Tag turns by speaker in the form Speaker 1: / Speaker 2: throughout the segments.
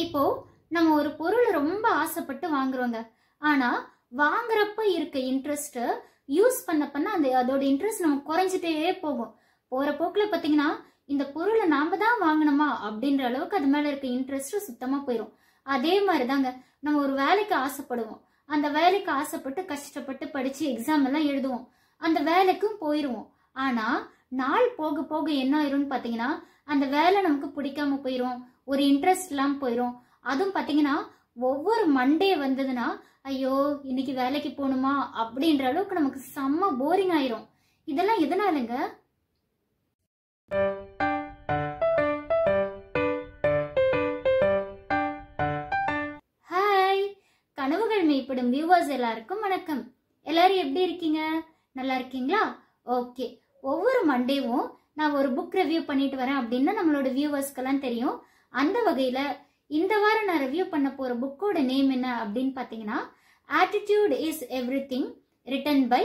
Speaker 1: இப்போ நம்ம ஒரு பொருள் ரொம்ப ஆசைப்பட்டு வாங்குறோங்க. ஆனா வாங்குறப்ப இருக்க இன்ட்ரெஸ்ட் யூஸ் பண்ண அதோட இன்ட்ரெஸ்ட் நமக்கு குறைஞ்சிட்டே போகும். போற போக்குல பாத்தீங்கன்னா இந்த பொருளை நாம தான் வாங்கணுமா அப்படின்ற அளவுக்கு அது மேல இருக்க இன்ட்ரெஸ்ட் சுத்தமா போயிடும். அதே மாதிரிதாங்க நம்ம ஒரு வேலைக்கு ஆசைப்படுவோம். அந்த வேலைக்கு ஆசைப்பட்டு கஷ்டப்பட்டு படிச்சு எக்ஸாம் எல்லாம் எழுதுவோம். அந்த வேலைக்கும் போயிருவோம். ஆனா நாள் போக போக என்ன ஆயிரும்னு பாத்தீங்கன்னா அந்த வேலை நமக்கு பிடிக்காம போயிரும். ஒரு இன்ட்ரெஸ்ட் இல்லாம போயிரும். அதுவும் பாத்தீங்கன்னா ஒவ்வொரு மண்டே வந்ததுன்னா ஐயோ இன்னைக்கு வேலைக்கு போகணுமா அப்படின்ற அளவுக்கு நமக்கு செம்ம போரிங் ஆயிரும். இதெல்லாம் எதனாலங்க? ஹாய், கனவுகள் மெய்ப்படும் வியூவர்ஸ் எல்லாருக்கும் வணக்கம். எல்லாரும் எப்படி இருக்கீங்க? நல்லா இருக்கீங்களா? ஓகே, ஒவ்வொரு மண்டேவும் நான் ஒரு புக் ரிவ்யூ பண்ணிட்டு வரேன் அப்படின்னு நம்மளோட வியூவர்ஸ்க்கெல்லாம் தெரியும். அந்த வகையில இந்த வாரம் நான் ரிவ்யூ பண்ண போற புக்கோட நேம் என்ன அப்படின்னு பாத்தீங்கன்னா attitude is everything, written by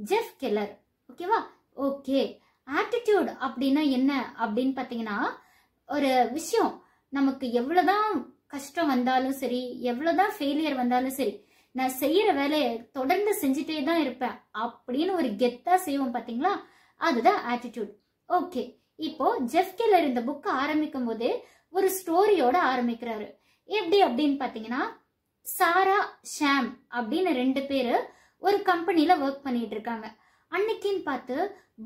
Speaker 1: Jeff Keller. ஓகேவா? ஓகே, ஆட்டிடியூட் அப்படின்னா என்ன அப்படின்னு பாத்தீங்கன்னா ஒரு விஷயம் நமக்கு எவ்வளவுதான் கஷ்டம் வந்தாலும் சரி, எவ்வளவுதான் ஃபெயிலியர் வந்தாலும் சரி, நான் செய்யற வேலையை தொடர்ந்து செஞ்சுட்டே தான் இருப்பேன் அப்படின்னு ஒரு கெத்தா செய்வோம் பாத்தீங்களா, அதுதான் ஆட்டிடியூட். ஓகே, இப்போ ஜெஃப் கெல்லர் இந்த புக் ஆரம்பிக்கும் போதே ஒரு ஸ்டோரியோட ஆரம்பிக்கிறாரு. எப்படி அப்படின்னு பாத்தீங்கன்னா சாரா ஷாம் அப்படின்னு 2 பேரு ஒரு கம்பெனில ஒர்க் பண்ணிட்டு இருக்காங்க. அன்னைக்குன்னு பார்த்து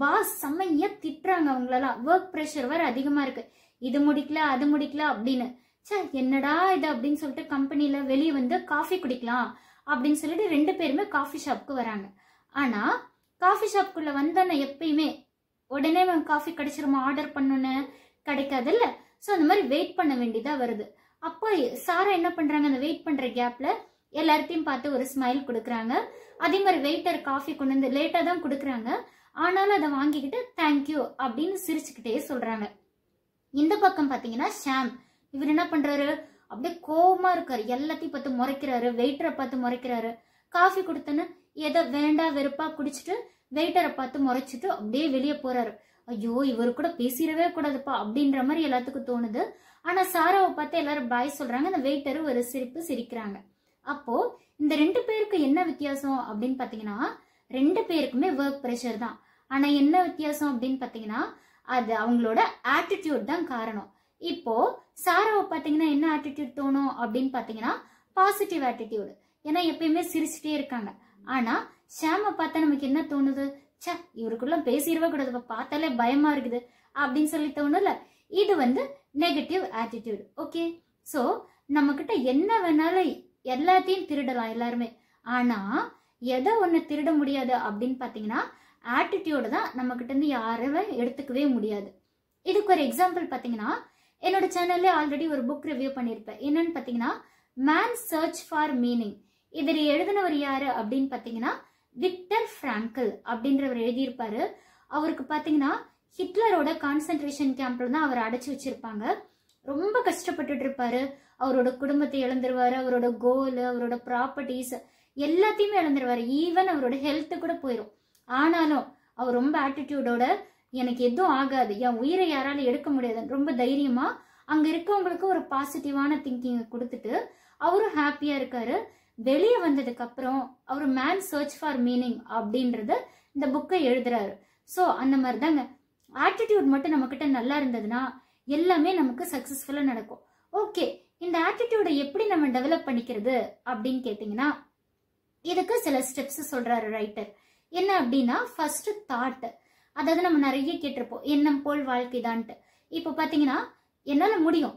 Speaker 1: பாஸ் செம்மையா திட்டுறாங்க. அவங்களெல்லாம் ஒர்க் ப்ரெஷர் வேற அதிகமா இருக்கு. இது முடிக்கல அது முடிக்கல அப்படின்னு. சே என்னடா இது அப்படின்னு சொல்லிட்டு கம்பெனில வெளியே வந்து காஃபி குடிக்கலாம் அப்படின்னு சொல்லிட்டு 2 பேருமே காஃபி ஷாப்க்கு வராங்க. ஆனா காஃபி ஷாப்குள்ள வந்தோன்னு எப்பயுமே உடனே காஃபி கிடைச்சிருமா, ஆர்டர் பண்ணோன்னு கிடைக்காது இல்ல. ஸோ அந்த மாதிரி வெயிட் பண்ண வேண்டியதா வருது. அப்போ சாரா என்ன பண்றாங்க, அந்த வெயிட் பண்ற கேப்ல எல்லார்த்தையும் பார்த்து ஒரு ஸ்மைல் கொடுக்குறாங்க. அதே மாதிரி வெயிட்டர் காஃபி கொண்டு வந்து லேட்டா தான் கொடுக்குறாங்க. ஆனாலும் அதை வாங்கிக்கிட்டு தேங்க்யூ அப்படின்னு சிரிச்சுக்கிட்டே சொல்றாங்க. இந்த பக்கம் பாத்தீங்கன்னா ஷாம் இவர் என்ன பண்றாரு, அப்படியே கோவமா இருக்காரு. எல்லாத்தையும் பார்த்து முறைக்கிறாரு, வெயிட்டரை பார்த்து முறைக்கிறாரு. காஃபி கொடுத்தன்னு ஏதோ வேண்டா வெறுப்பா குடிச்சிட்டு வெயிட்டரை பார்த்து முறைச்சிட்டு அப்படியே வெளியே போறாரு. ஐயோ இவரு கூட பேசிடவே கூடாதுப்பா அப்படின்ற மாதிரி எல்லாத்துக்கும் தோணுது. ஆனா சாராவை பார்த்து எல்லாரும் பாய் சொல்றாங்க. அந்த வெயிட்டரு ஒரு சிரிப்பு சிரிக்கிறாங்க. அப்போ இந்த 2 பேருக்கு என்ன வித்தியாசம் அப்படின்னு பாத்தீங்கன்னா 2 பேருக்குமே ஒர்க் ப்ரெஷர் தான். ஆனா என்ன வித்தியாசம் அப்படின்னு பாத்தீங்கன்னா அது அவங்களோட ஆட்டிடியூட் தான் காரணம். இப்போ சாராவை பாத்தீங்கன்னா என்ன ஆட்டிடியூட் தோணும் அப்படின்னு பாத்தீங்கன்னா பாசிட்டிவ் ஆட்டிடியூட். ஏன்னா எப்பயுமே சிரிச்சுட்டே இருக்காங்க. ஆனா ஷாமை பார்த்தா நமக்கு என்ன தோணுது, சே இவருக்குள்ள பேசிடவே கூடாது, பார்த்தாலே பயமா இருக்குது அப்படின்னு சொல்லி தோணும்ல. இது வந்து நெகட்டிவ் ஆட்டிடியூட். ஓகே, சோ நம்ம கிட்ட என்ன வேணாலும் எல்லாத்தையும் திருடலாம் எல்லாருமே. ஆனா எதை ஒண்ணு திருட முடியாது அப்படின்னு பாத்தீங்கன்னா ஆட்டிடியூட் தான் நம்ம கிட்ட இருந்து யாருமே எடுத்துக்கவே முடியாது. இதுக்கு ஒரு எக்ஸாம்பிள் பாத்தீங்கன்னா என்னோட சேனல்ல ஆல்ரெடி ஒரு புக் ரிவ்யூ பண்ணிருப்பேன். என்னன்னு பாத்தீங்கன்னா மேன் சர்ச் ஃபார் மீனிங். இதில் எழுதினவர் யாரு அப்படின்னு பாத்தீங்கன்னா விக்டர் பிராங்கல் அப்படின்றவர் எழுதியிருப்பாரு. அவருக்கு பாத்தீங்கன்னா ஹிட்லரோட கான்சென்ட்ரேஷன் கேம்ப்ல தான் அவர் அடைச்சு வச்சிருப்பாங்க. ரொம்ப கஷ்டப்பட்டுட்டு இருப்பாரு. அவரோட குடும்பத்தை இழந்துருவாரு, அவரோட கோல், அவரோட ப்ராப்பர்ட்டிஸ் எல்லாத்தையுமே இழந்துருவாரு. ஈவன் அவரோட ஹெல்த் கூட போயிடும். ஆனாலும் அவர் ரொம்ப ஆட்டிடியூடோட எனக்கு எதுவும் ஆகாது, என் உயிரை யாராலும் எடுக்க முடியாது ரொம்ப தைரியமா அங்க இருக்கவங்களுக்கு ஒரு பாசிட்டிவான திங்கிங் கொடுத்துட்டு அவரும் ஹாப்பியா இருக்காரு. வெளியே வந்ததுக்கு அப்புறம் அவர் மேன் சர்ச் ஃபார் மீனிங் அப்படின்றத இந்த புக்கை எழுதுறாரு. ஸோ அந்த மாதிரி தாங்க ஆட்டிடியூட் மட்டும் நம்ம கிட்ட நல்லா இருந்ததுன்னா எல்லாமே நமக்கு சக்சஸ்ஃபுல்லா நடக்கும். ஓகே, இந்த ஆட்டிடியூடை எப்படி நம்ம டெவலப் பண்ணிக்கிறது அப்படின்னு கேட்டீங்கன்னா இதுக்கு சில ஸ்டெப்ஸ் சொல்றாரு ரைட்டர். என்ன அப்படின்னா ஃபர்ஸ்ட் தாட். அதாவது நம்ம நிறைய கேட்டிருப்போம் எண்ணம் போல் வாழ்க்கை தான்ட்டு. இப்போ பாத்தீங்கன்னா என்னால முடியும்,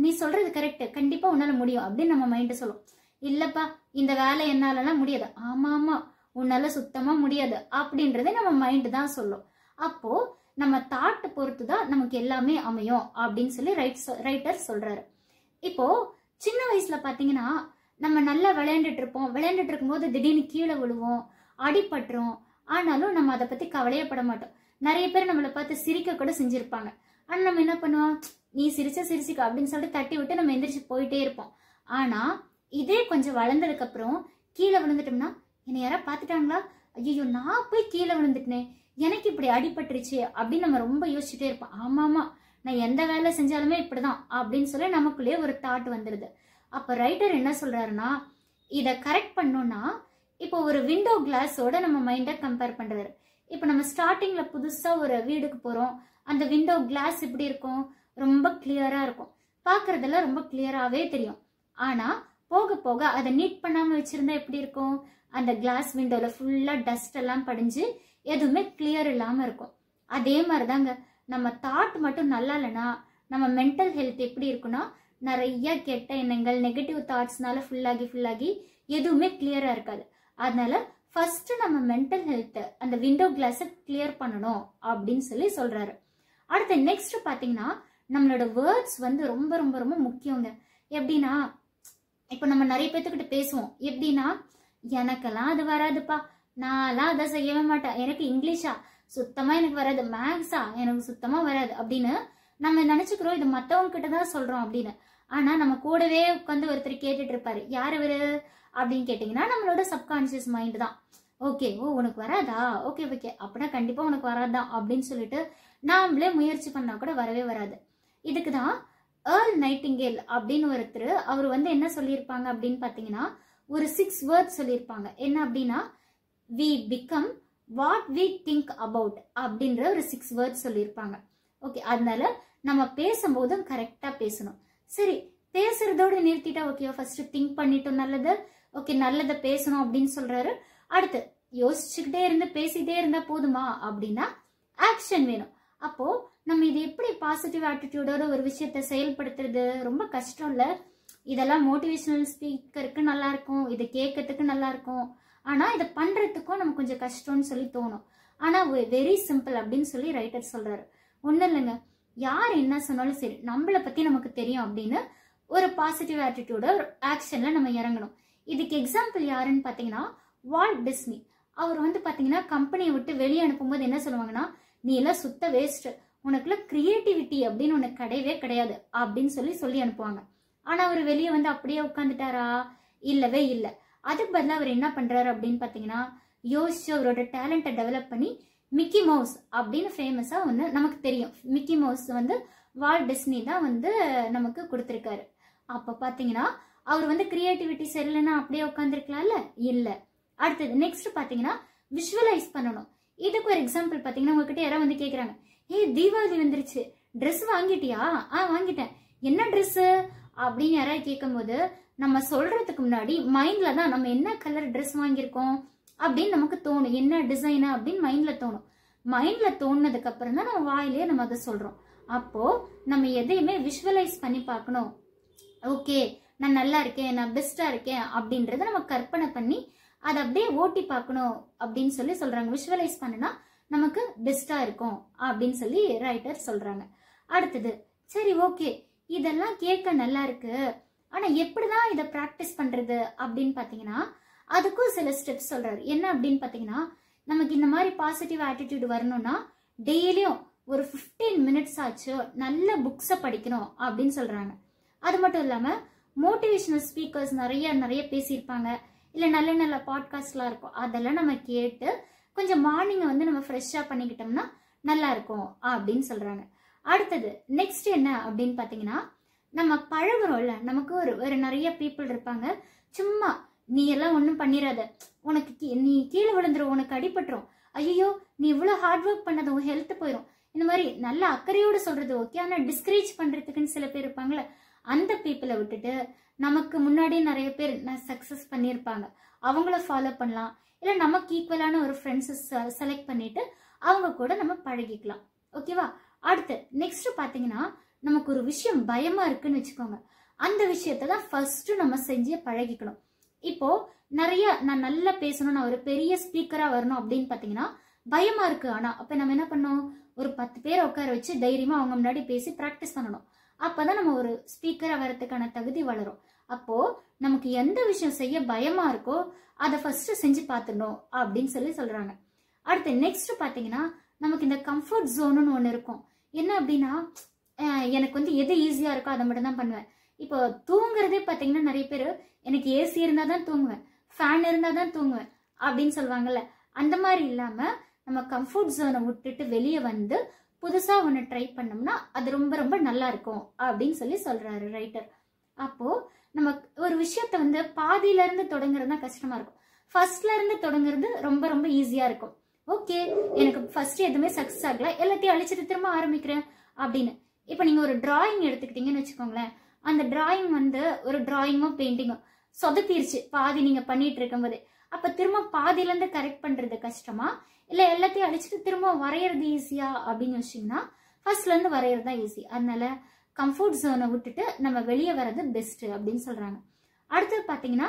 Speaker 1: நீ சொல்றது கரெக்ட், கண்டிப்பா உன்னால முடியும் அப்படின்னு நம்ம மைண்ட் சொல்லும். இல்லப்பா இந்த வேலை என்னாலலாம் முடியாது, ஆமா ஆமா உன்னால சுத்தமா முடியாது அப்படின்றத நம்ம மைண்ட் தான் சொல்லும். அப்போ நம்ம தாட் பொறுத்து தான் நமக்கு எல்லாமே அமையும் அப்படின்னு சொல்லி ரைட்டர் சொல்றாரு. இப்போ சின்ன வயசுல பாத்தீங்கன்னா நம்ம நல்லா விளையாண்டுட்டு இருப்போம். விளையாண்டுட்டு இருக்கும்போது திடீர்னு கீழே விழுவோம், அடிபட்டுரும். ஆனாலும் நம்ம அதை பத்தி கவலையப்பட மாட்டோம். நிறைய பேர் நம்மளை பார்த்து சிரிக்க கூட செஞ்சிருப்பாங்க. ஆனா நம்ம என்ன பண்ணுவோம், நீ சிரிச்சிக்க அப்படின்னு சொல்லிட்டு தட்டி விட்டு நம்ம எந்திரிச்சு போயிட்டே இருப்போம். ஆனா இதே கொஞ்சம் வளர்ந்ததுக்கு அப்புறம் கீழே விழுந்துட்டோம்னா என்னை யாரா பாத்துட்டாங்களா, ஐயோ நான் போய் கீழே விழுந்துட்டேனே, எனக்கு இப்படி அடிபட்டுருச்சு அப்படின்னு நம்ம ரொம்ப யோசிச்சுட்டே இருப்போம். ஆமாமா நான் எந்த வேலை செஞ்சாலுமே இப்படிதான் அப்படின்னு சொல்லி நமக்குள்ளேயே ஒரு தாட் வந்துடுது. அப்ப ரைட்டர் என்ன சொல்றாருன்னா, இதை கரெக்ட் பண்ணோம்னா இப்போ ஒரு விண்டோ கிளாஸோட நம்ம மைண்டை கம்பேர் பண்றாரு. இப்போ நம்ம ஸ்டார்டிங்ல புதுசா ஒரு வீடுக்கு போறோம், அந்த விண்டோ கிளாஸ் எப்படி இருக்கும், ரொம்ப கிளியரா இருக்கும், பாக்குறதெல்லாம் ரொம்ப கிளியராவே தெரியும். ஆனா போக போக அதை நீட் பண்ணாம வச்சிருந்தா எப்படி இருக்கும், அந்த கிளாஸ் விண்டோல ஃபுல்லா டஸ்ட் எல்லாம் படிஞ்சு எதுவுமே கிளியர் இல்லாம இருக்கும். அதே மாதிரிதாங்க நம்ம தாட் மட்டும் நல்லா இல்லைன்னா நம்ம மென்டல் ஹெல்த் எப்படி இருக்குன்னா, நிறைய கெட்ட எண்ணங்கள் நெகட்டிவ் தாட்ஸ்னால ஃபுல்லாகி எதுவுமே கிளியரா இருக்காது. அதனால ஃபர்ஸ்ட் நம்ம மென்டல் ஹெல்த் அந்த விண்டோ கிளாஸை கிளியர் பண்ணணும் அப்படின்னு சொல்லி சொல்றாரு. அடுத்து நெக்ஸ்ட் பாத்தீங்கன்னா, நம்மளோட வேர்ட்ஸ் வந்து ரொம்ப ரொம்ப ரொம்ப முக்கியங்க. எப்படின்னா, இப்போ நம்ம நிறைய பேர்த்துக்கிட்ட பேசுவோம். எப்படின்னா, எனக்கெல்லாம் அது வராதுப்பா, நான்லாம் அதை செய்யவே மாட்டேன், எனக்கு இங்கிலீஷா சுத்தமா எனக்கு வராது, மேக்ஸா எனக்கு சுத்தமா வராது அப்படின்னு நம்ம நினைச்சுக்கிறோம். இது மற்றவங்க கிட்ட தான் சொல்றோம் அப்படின்னு. ஆனா நம்ம கூடவே உட்காந்து ஒருத்தர் கேட்டுட்டு இருப்பாரு. யார் இவரு அப்படின்னு கேட்டீங்கன்னா, நம்மளோட சப்கான்சியஸ் மைண்ட் தான். ஓகே, ஓ உனக்கு வராதா, ஓகே ஓகே அப்படின்னா கண்டிப்பா உனக்கு வராதான் அப்படின்னு சொல்லிட்டு நாமளே முயற்சி பண்ணா கூட வரவே வராது. இதுக்குதான் ஏர்ல் நைட்டிங்கேல் அப்படின்னு ஒருத்தர் அவர் வந்து என்ன சொல்லியிருப்பாங்க அப்படின்னு பாத்தீங்கன்னா, ஒரு 6 வேர்ட்ஸ் சொல்லியிருப்பாங்க. என்ன அப்படின்னா, we become what we think about அப்படின்ற ஒரு 6 வேர்ட்ஸ் சொல்லியிருப்பாங்க. ஓகே, அதனால நம்ம பேசும்போதும் கரெக்டா பேசணும். சரி, பேசுறதோட நிறுத்திட்டா ஓகே, ஃபர்ஸ்ட் திங்க் பண்ணிட்டோம் நல்லது, ஓகே நல்லதை பேசணும் அப்படின்னு சொல்றாரு. அடுத்து யோசிச்சுக்கிட்டே இருந்து பேசிட்டே இருந்தா போதுமா அப்படின்னா ஆக்ஷன் வேணும். அப்போ நம்ம இது எப்படி பாசிட்டிவ் ஆட்டிடியூடோட ஒரு விஷயத்த செயல்படுத்துறது ரொம்ப கஷ்டம் இல்ல. இதெல்லாம் மோட்டிவேஷனல் ஸ்பீக்கருக்கு நல்லா இருக்கும், இதை கேட்கறதுக்கு நல்லா இருக்கும், ஆனா இதை பண்றதுக்கும் நமக்கு கொஞ்சம் கஷ்டம்னு சொல்லி தோணும். ஆனா வெரி சிம்பிள் அப்படின்னு சொல்லி ரைட்டர் சொல்றாரு. ஒன்றும் இல்லைங்க, யார் என்ன சொன்னாலும் சரி நம்மளை பத்தி நமக்கு தெரியும் அப்படின்னு ஒரு பாசிட்டிவ் ஆட்டிடியூட ஒரு ஆக்ஷன்ல நம்ம இறங்கணும். இதுக்கு எக்ஸாம்பிள் யாருன்னு பாத்தீங்கன்னா, வால்ட் டிஸ்னி. அவர் வந்து பாத்தீங்கன்னா கம்பெனியை விட்டு வெளியே அனுப்பும்போது என்ன சொல்லுவாங்கன்னா, நீ எல்லாம் சுத்த வேஸ்ட், உனக்குள்ள கிரியேட்டிவிட்டி அப்படின்னு உனக்கு கிடையவே கிடையாது அப்படின்னு சொல்லி அனுப்புவாங்க. ஆனா அவர் வெளியே வந்து அப்படியே உட்காந்துட்டாரா, இல்லவே இல்லை. அதுக்கு பதிலாக அவர் என்ன பண்றாரு அப்படின்னு பாத்தீங்கன்னா, யோசிச்சு அவரோட டேலண்ட்டை டெவலப் பண்ணி மிக்கி மவுஸ் அப்படின்னு ஃபேமஸா ஒன்று நமக்கு தெரியும். மிக்கி மவுஸ் வந்து வால்ட் டிஸ்னி தான் வந்து நமக்கு கொடுத்துருக்காரு. அப்ப பாத்தீங்கன்னா அவர் வந்து கிரியேட்டிவிட்டி சரியில்லைன்னா அப்படியே உட்காந்துருக்கலாம்ல, இல்ல. அடுத்தது நெக்ஸ்ட் பாத்தீங்கன்னா, விஷுவலைஸ் பண்ணணும். இதுக்கு ஒரு எக்ஸாம்பிள் பாத்தீங்கன்னா, உங்ககிட்ட யாராவது வந்து கேக்குறாங்க, ஏய் தீபாவளி வந்துருச்சு, ட்ரெஸ் வாங்கிட்டியா? வாங்கிட்டேன். என்ன ட்ரெஸ் அப்படின்னு யாராவது கேட்கும் போது நம்ம சொல்றதுக்கு முன்னாடி மைண்ட்ல தான் நம்ம என்ன கலர் ட்ரெஸ் வாங்கியிருக்கோம் அப்படின்னு நமக்கு தோணும், என்ன டிசைன் அப்படின்னு மைண்ட்ல தோணும். மைண்ட்ல தோணுனதுக்கு அப்புறம் தான் நம்ம வாயிலேயே நம்ம அதை சொல்றோம். அப்போ நம்ம எதையுமே விஷுவலைஸ் பண்ணி பார்க்கணும். ஓகே, நான் நல்லா இருக்கேன், நான் பெஸ்டா இருக்கேன் அப்படின்றத நம்ம கற்பனை பண்ணி அதை அப்படியே ஓட்டி பார்க்கணும் அப்படின்னு சொல்லி சொல்றாங்க. விஷுவலைஸ் பண்ணுனா நமக்கு பெஸ்டா இருக்கும் அப்படின்னு சொல்லி ரைட்டர் சொல்றாங்க. அடுத்தது, சரி ஓகே இதெல்லாம் கேட்க நல்லா இருக்கு, ஆனா எப்படிதான் இதை பிராக்டிஸ் பண்றது அப்படின்னு பாத்தீங்கன்னா, அதுக்கும் சில ஸ்டெப்ஸ் சொல்றாரு. என்ன அப்படின்னு பாத்தீங்கன்னா, நமக்கு இந்த மாதிரி பாசிட்டிவ் ஆட்டிடியூட் வரணும்னா டெய்லியும் ஒரு 15 மினிட்ஸ் ஆச்சு நல்ல புக்ஸை படிக்கணும் அப்படின்னு சொல்றாங்க. அது மட்டும் இல்லாம மோட்டிவேஷனல் ஸ்பீக்கர்ஸ் நிறைய பேசியிருப்பாங்க, இல்ல நல்ல நல்ல பாட்காஸ்ட்லாம் இருக்கும், அதெல்லாம் நம்ம கேட்டு கொஞ்சம் மார்னிங் வந்து நம்ம ஃப்ரெஷ்ஷா பண்ணிக்கிட்டோம்னா நல்லா இருக்கும் அப்படின்னு சொல்றாங்க. அடுத்தது நெக்ஸ்ட் என்ன அப்படின்னு பாத்தீங்கன்னா, நம்ம பழகுறோம்ல, நமக்கு ஒரு நிறைய பீப்புள் இருப்பாங்க, சும்மா நீ எல்லாம் ஒன்றும் பண்ணிடாத, உனக்கு நீ கீழே விழுந்துரும், உனக்கு அடிபட்டுரும், ஐயோ நீ இவ்வளோ ஹார்ட் ஒர்க் பண்ணது உன் ஹெல்த் போயிடும், இந்த மாதிரி நல்ல அக்கறையோடு சொல்றது ஓகே. ஆனால் டிஸ்கரேஜ் பண்றதுக்குன்னு சில பேர் இருப்பாங்களே, அந்த பீப்புளை விட்டுட்டு நமக்கு முன்னாடியே நிறைய பேர் சக்சஸ் பண்ணியிருப்பாங்க, அவங்கள ஃபாலோ பண்ணலாம். இல்லை நமக்கு ஈக்குவலான ஒரு ஃப்ரெண்ட்ஸை செலக்ட் பண்ணிட்டு அவங்க கூட நம்ம பழகிக்கலாம். ஓகேவா? அடுத்து நெக்ஸ்ட் பாத்தீங்கன்னா, நமக்கு ஒரு விஷயம் பயமா இருக்குன்னு வச்சுக்கோங்க, அந்த விஷயத்தை தான் ஃபர்ஸ்ட் நம்ம செஞ்சு பழகிக்கணும். இப்போ நான் நல்லா பேசணும், நான் ஒரு பெரிய ஸ்பீக்கரா வரணும் அப்படின்னு பாத்தீங்கன்னா பயமா இருக்கு. ஆனா அப்ப நம்ம என்ன பண்ணோம், ஒரு 10 பேரை உட்கார வச்சு தைரியமா அவங்க முன்னாடி பேசி பிராக்டிஸ் பண்ணணும். அப்பதான் நம்ம ஒரு ஸ்பீக்கரா வரதுக்கான தகுதி வளரும். அப்போ நமக்கு எந்த விஷயம் செய்ய பயமா இருக்கோ அதை ஃபர்ஸ்ட் செஞ்சு பார்த்துடணும் அப்படின்னு சொல்றாங்க. அடுத்து நெக்ஸ்ட் பாத்தீங்கன்னா, நமக்கு இந்த கம்ஃபர்ட் ஜோனுன்னு ஒண்ணு இருக்கும். என்ன அப்படின்னா, எனக்கு வந்து எது ஈஸியா இருக்கோ அதை மட்டும் தான் பண்ணுவேன். இப்போ தூங்குறதே பாத்தீங்கன்னா நிறைய பேர் எனக்கு ஏசி இருந்தா தான் தூங்குவேன், ஃபேன் இருந்தா தான் தூங்குவேன் அப்படின்னு சொல்லுவாங்கல்ல. அந்த மாதிரி இல்லாம நம்ம கம்ஃபர்ட் ஜோனை விட்டுட்டு வெளியே வந்து புதுசா ஒன்று ட்ரை பண்ணோம்னா அது ரொம்ப ரொம்ப நல்லா இருக்கும் அப்படின்னு சொல்றாரு ரைட்டர். அப்போ நம்ம ஒரு விஷயத்த வந்து பாதியில இருந்து தொடங்குறது தான் கஷ்டமா இருக்கும். ஃபர்ஸ்ட்ல இருந்து தொடங்குறது ரொம்ப ரொம்ப ஈஸியா இருக்கும். ஓகே, எனக்கு ஃபர்ஸ்ட் எதுவுமே சக்சஸ் ஆகல, எல்லாத்தையும் அழிச்சிட்டு திரும்ப ஆரம்பிக்கிறேன் அப்படின்னு. இப்போ நீங்க ஒரு டிராயிங் எடுத்துக்கிட்டீங்கன்னு வச்சுக்கோங்களேன். அந்த டிராயிங் வந்து ஒரு டிராயிங்கோ பெயிண்டிங்கோ சொதப்பிருச்சு பாதி நீங்க பண்ணிட்டு இருக்கும் போது. அப்ப திரும்ப பாதியில இருந்து கரெக்ட் பண்றது கஷ்டமா, இல்ல எல்லாத்தையும் அழிச்சிட்டு திரும்ப வரைகிறது ஈஸியா அப்படின்னு வச்சீங்கன்னா ஃபர்ஸ்ட்ல இருந்து வரைகிறது தான் ஈஸி. அதனால கம்ஃபர்ட் ஜோனை விட்டுட்டு நம்ம வெளியே வர்றது பெஸ்ட் அப்படின்னு சொல்றாங்க. அடுத்தது பாத்தீங்கன்னா,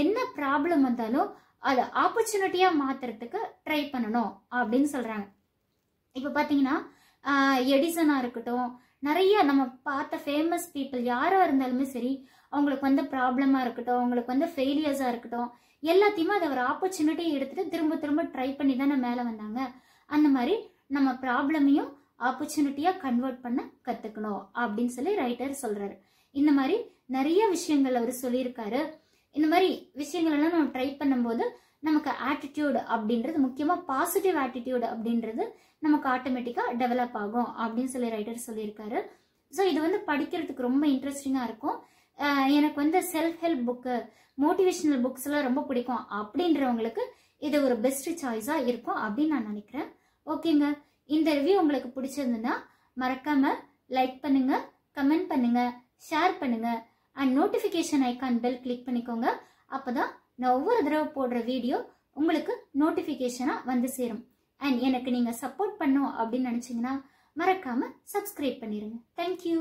Speaker 1: என்ன ப்ராப்ளம் வந்தாலும் அதை ஆப்பர்ச்சுனிட்டியா மாத்துறதுக்கு ட்ரை பண்ணணும் அப்படின்னு சொல்றாங்க. இப்ப பாத்தீங்கன்னா எடிசனா இருக்கட்டும், நிறைய நம்ம பார்த்த ஃபேமஸ் பீப்புள் யாரா இருந்தாலுமே சரி, அவங்களுக்கு வந்து ப்ராப்ளமா இருக்கட்டும், அவங்களுக்கு வந்து ஃபெயிலியர்ஸா இருக்கட்டும், எல்லாத்தையுமே அதை ஒரு ஆப்பர்ச்சுனிட்டியை எடுத்துட்டு திரும்ப திரும்ப ட்ரை பண்ணி தானே மேலே வந்தாங்க. அந்த மாதிரி நம்ம ப்ராப்ளமையும் ஆப்பர்ச்சுனிட்டியா கன்வெர்ட் பண்ண கத்துக்கணும் அப்படின்னு ரைட்டர் சொல்றாரு. இந்த மாதிரி நிறைய விஷயங்கள் அவர் சொல்லியிருக்காரு. இந்த மாதிரி விஷயங்கள் எல்லாம் நம்ம ட்ரை பண்ணும்போது நமக்கு ஆட்டிடியூட் அப்படின்றது, முக்கியமா பாசிட்டிவ் ஆட்டிடியூட் அப்படின்றது நமக்கு ஆட்டோமேட்டிக்கா டெவலப் ஆகும் அப்படின்னு ரைட்டர் சொல்லியிருக்காரு. ஸோ இது வந்து படிக்கிறதுக்கு ரொம்ப இன்ட்ரெஸ்டிங்கா இருக்கும். எனக்கு வந்து self help book, motivational books எல்லாம் ரொம்ப பிடிக்கும் அப்படின்றவங்களுக்கு இது ஒரு பெஸ்ட் சாய்ஸா இருக்கும் அப்படின்னு நான் நினைக்கிறேன். ஓகேங்க, இந்த ரிவ்யூ உங்களுக்கு பிடிச்சிருந்ததுன்னா மறக்காம லைக் பண்ணுங்க, கமெண்ட் பண்ணுங்க, ஷேர் பண்ணுங்க, and notification icon bell click பண்ணிக்கோங்க. அப்பதான் நான் ஒவ்வொரு தடவை போடுற வீடியோ உங்களுக்கு நோட்டிஃபிகேஷனா வந்து சேரும். அண்ட் எனக்கு நீங்க சப்போர்ட் பண்ணும் அப்படின்னு நினைச்சீங்கன்னா மறக்காம சப்ஸ்கிரைப் பண்ணிருங்க. தேங்க்யூ.